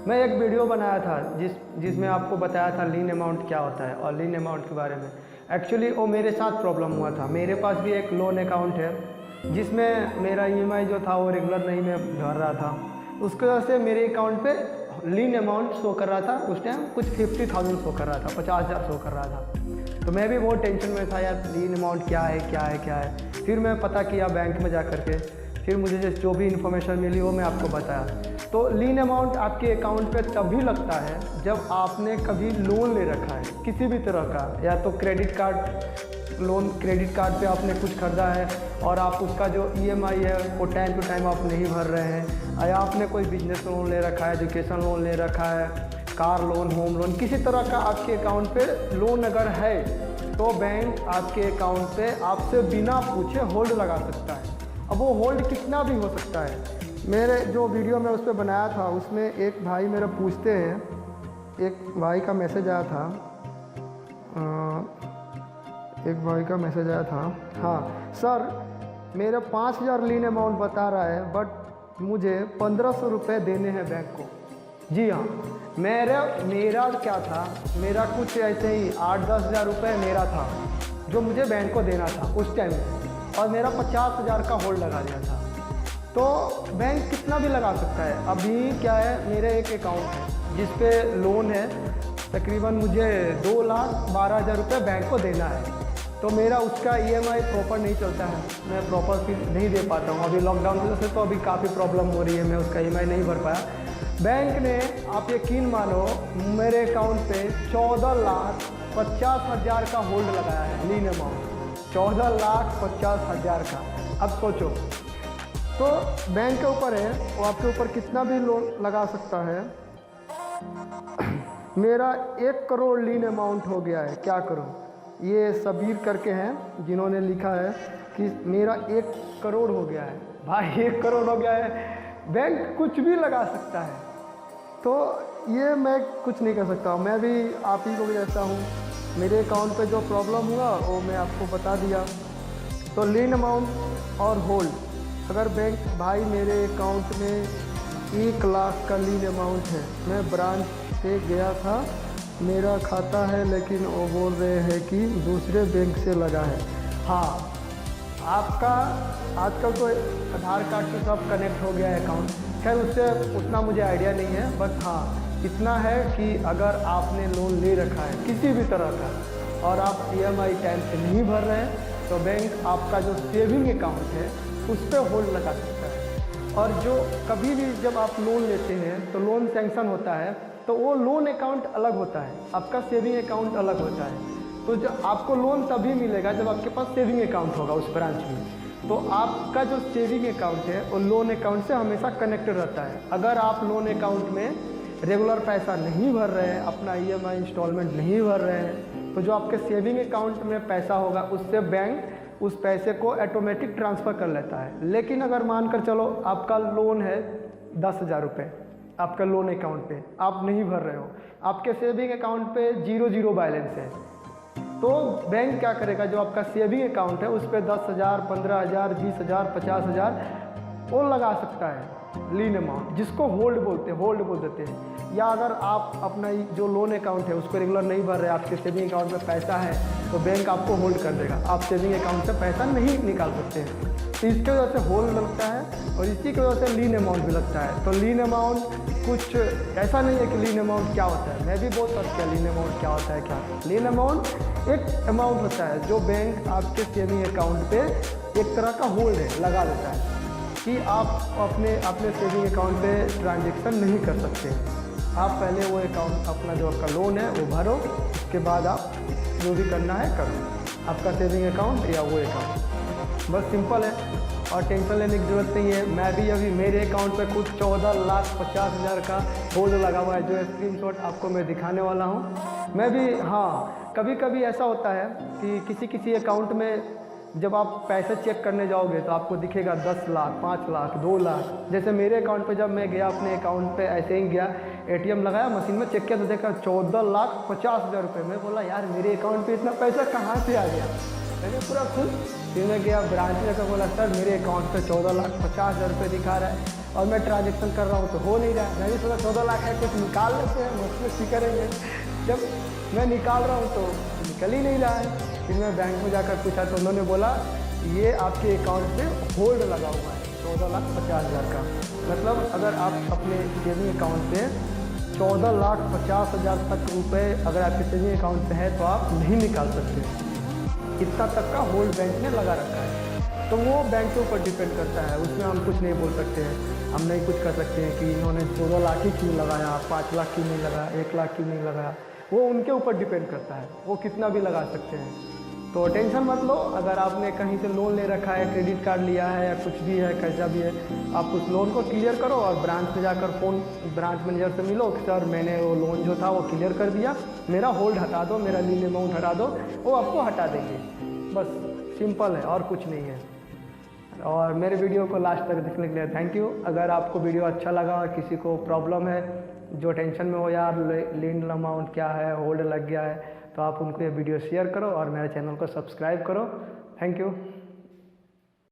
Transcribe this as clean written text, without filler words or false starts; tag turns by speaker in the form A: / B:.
A: मैं एक वीडियो बनाया था जिसमें आपको बताया था लीन अमाउंट क्या होता है और लीन अमाउंट के बारे में। एक्चुअली वो मेरे साथ प्रॉब्लम हुआ था। मेरे पास भी एक लोन अकाउंट है जिसमें मेरा ईएमआई जो था वो रेगुलर नहीं मैं भर रहा था। उसकी वजह से मेरे अकाउंट पे लीन अमाउंट शो कर रहा था। उस टाइम कुछ 50,000 शो कर रहा था, 50,000 शो कर रहा था। तो मैं भी बहुत टेंशन में था, यार लीन अमाउंट क्या है क्या है क्या है। फिर मैं पता किया बैंक में जा कर के, फिर मुझे जो भी इन्फॉर्मेशन मिली वो मैं आपको बताया। तो लीन अमाउंट आपके अकाउंट पे तभी लगता है जब आपने कभी लोन ले रखा है किसी भी तरह का, या तो credit card loan, credit card पे आपने कुछ खरीदा है और आप उसका जो ईएमआई है वो टाइम टू टाइम आप नहीं भर रहे हैं, या आपने कोई बिजनेस लोन ले रखा है, एजुकेशन लोन ले रखा है, कार लोन, होम लोन, किसी तरह का आपके अकाउंट पे लोन अगर है तो बैंक आपके अकाउंट पे आपसे बिना पूछे होल्ड लगा सकता है। अब वो होल्ड कितना भी हो सकता है। मेरे जो वीडियो मैं उस पर बनाया था उसमें एक भाई मेरा पूछते हैं, एक भाई का मैसेज आया था, हाँ सर मेरा 5,000 लीन अमाउंट बता रहा है बट मुझे 1,500 रुपये देने हैं बैंक को। जी हाँ, मेरा क्या था, मेरा कुछ ऐसे ही 8-10 हज़ार रुपये मेरा था जो मुझे बैंक को देना था उस टाइम में, और मेरा 50,000 का होल्ड लगा दिया था। तो बैंक कितना भी लगा सकता है। अभी क्या है, मेरे एक अकाउंट है जिस पे लोन है, तकरीबन मुझे 2,12,000 रुपये बैंक को देना है। तो मेरा उसका ईएमआई प्रॉपर नहीं चलता है, मैं प्रॉपर फिर नहीं दे पाता हूँ। अभी लॉकडाउन की वजह से तो अभी काफ़ी प्रॉब्लम हो रही है, मैं उसका ईएमआई नहीं भर पाया। बैंक ने, आप यकीन मानो, मेरे अकाउंट पे 14,50,000 का होल्ड लगाया है लीन अमाउंट, 14,50,000 का। अब सोचो, तो बैंक के ऊपर है, वो आपके ऊपर कितना भी लोन लगा सकता है। मेरा 1 करोड़ लीन अमाउंट हो गया है, क्या करूं। ये सबीर करके हैं जिन्होंने लिखा है कि मेरा 1 करोड़ हो गया है। भाई 1 करोड़ हो गया है, बैंक कुछ भी लगा सकता है। तो ये मैं कुछ नहीं कर सकता। मैं भी आप ही को जैसा हूँ, मेरे अकाउंट पे जो प्रॉब्लम हुआ वो मैं आपको बता दिया। तो लीन अमाउंट और होल्ड, अगर बैंक, भाई मेरे अकाउंट में 1 लाख का लीन अमाउंट है, मैं ब्रांच पे गया था, मेरा खाता है लेकिन वो बोल रहे हैं कि दूसरे बैंक से लगा है। हाँ, आपका आजकल तो आधार कार्ड से सब कनेक्ट हो गया है अकाउंट, खैर उससे उतना मुझे आइडिया नहीं है, बट हाँ इतना है कि अगर आपने लोन ले रखा है किसी भी तरह का और आप ईएमआई टाइम से नहीं भर रहे हैं तो बैंक आपका जो सेविंग अकाउंट है उस पर होल्ड लगा सकता है। और जो कभी भी जब आप लोन लेते हैं तो लोन सैंक्शन होता है तो वो लोन अकाउंट अलग होता है, आपका सेविंग अकाउंट अलग होता है। तो जो आपको लोन तभी मिलेगा जब आपके पास सेविंग अकाउंट होगा उस ब्रांच में। तो आपका जो सेविंग अकाउंट है वो लोन अकाउंट से हमेशा कनेक्टेड रहता है। अगर आप लोन अकाउंट में रेगुलर पैसा नहीं भर रहे हैं, अपना ईएमआई इंस्टॉलमेंट नहीं भर रहे हैं, तो जो आपके सेविंग अकाउंट में पैसा होगा उससे बैंक उस पैसे को ऑटोमेटिक ट्रांसफ़र कर लेता है। लेकिन अगर मानकर चलो आपका लोन है 10,000 रुपये, आपका लोन अकाउंट पे आप नहीं भर रहे हो, आपके सेविंग अकाउंट पे 0 बैलेंस है, तो बैंक क्या करेगा, जो आपका सेविंग अकाउंट है उस पर 10,000, 15,000, 20,000, 50,000 वो लगा सकता है लीन अमाउंट, जिसको होल्ड बोल देते हैं। या अगर आप अपना जो लोन अकाउंट है उसको रेगुलर नहीं भर रहे, आपके सेविंग अकाउंट में पैसा है तो बैंक आपको होल्ड कर देगा, आप सेविंग अकाउंट से पैसा नहीं निकाल सकते हैं। तो इसके वजह से होल्ड लगता है और इसी की वजह से लीन अमाउंट भी लगता है। तो लीन अमाउंट कुछ ऐसा नहीं है कि लीन अमाउंट क्या होता है, मैं भी बहुत सर्च किया लीन अमाउंट क्या होता है। क्या लीन अमाउंट एक अमाउंट होता है जो बैंक आपके सेविंग अकाउंट पे एक तरह का होल्ड है, लगा देता है कि आप अपने सेविंग अकाउंट पे ट्रांजेक्शन नहीं कर सकते। आप पहले वो अकाउंट, अपना जो आपका लोन है वो भरो, उसके बाद आप जो भी करना है करो, आपका सेविंग अकाउंट या वो अकाउंट, बस सिंपल है और टेंशन लेने की ज़रूरत नहीं है। मैं भी अभी मेरे अकाउंट पे कुछ 14,50,000 का होल्ड लगा हुआ है, जो स्क्रीनशॉट आपको मैं दिखाने वाला हूँ। मैं भी, हाँ, कभी कभी ऐसा होता है कि किसी अकाउंट में जब आप पैसे चेक करने जाओगे तो आपको दिखेगा 10 लाख, 5 लाख, 2 लाख। जैसे मेरे अकाउंट पे जब मैं गया, अपने अकाउंट पे ऐसे ही गया, एटीएम लगाया, मशीन में चेक किया तो देखा 14,50,000 रुपये। मैं बोला यार मेरे अकाउंट पे इतना पैसा कहाँ से आ गया। मैंने पूरा खुद फिर मैं गया ब्रांच में जाकर बोला सर मेरे अकाउंट पे 14,50,000 रुपये दिखा रहा है और मैं ट्रांजेक्शन कर रहा हूँ तो हो नहीं रहा है। मैं भी सोचा 14 लाख है कुछ निकाल लेते हैं, मसले करेंगे। जब मैं निकाल रहा हूँ तो निकल ही नहीं रहा है। फिर मैं बैंक में जाकर पूछा तो उन्होंने बोला ये आपके अकाउंट पे होल्ड लगा हुआ है 14,50,000 का। मतलब अगर आप अपने सेविंग अकाउंट से 14,50,000 तक रुपए अगर आपके सेविंग अकाउंट पे है तो आप नहीं निकाल सकते। इतना तक का होल्ड बैंक ने लगा रखा है। तो वो बैंक के ऊपर डिपेंड करता है, उसमें हम कुछ नहीं बोल सकते हैं। हम नहीं कुछ कर सकते हैं कि इन्होंने 14 लाख ही क्यों लगाया, 5 लाख क्यों नहीं लगाया, 1 लाख क्यों नहीं लगाया। वो उनके ऊपर डिपेंड करता है, वो कितना भी लगा सकते हैं। तो टेंशन मत लो। अगर आपने कहीं से लोन ले रखा है, क्रेडिट कार्ड लिया है या कुछ भी है, कैसा भी है, आप उस लोन को क्लियर करो और ब्रांच में जाकर ब्रांच मैनेजर से मिलो कि सर मैंने वो लोन जो था वो क्लियर कर दिया, मेरा होल्ड हटा दो, मेरा लीन अमाउंट हटा दो। वो आपको हटा देंगे। बस सिंपल है और कुछ नहीं है। और मेरे वीडियो को लास्ट तक देखने के लिए थैंक यू। अगर आपको वीडियो अच्छा लगा और किसी को प्रॉब्लम है, जो टेंशन में हो यार लीन अमाउंट क्या है, होल्ड लग गया है, तो आप उनको ये वीडियो शेयर करो और मेरे चैनल को सब्सक्राइब करो। Thank you.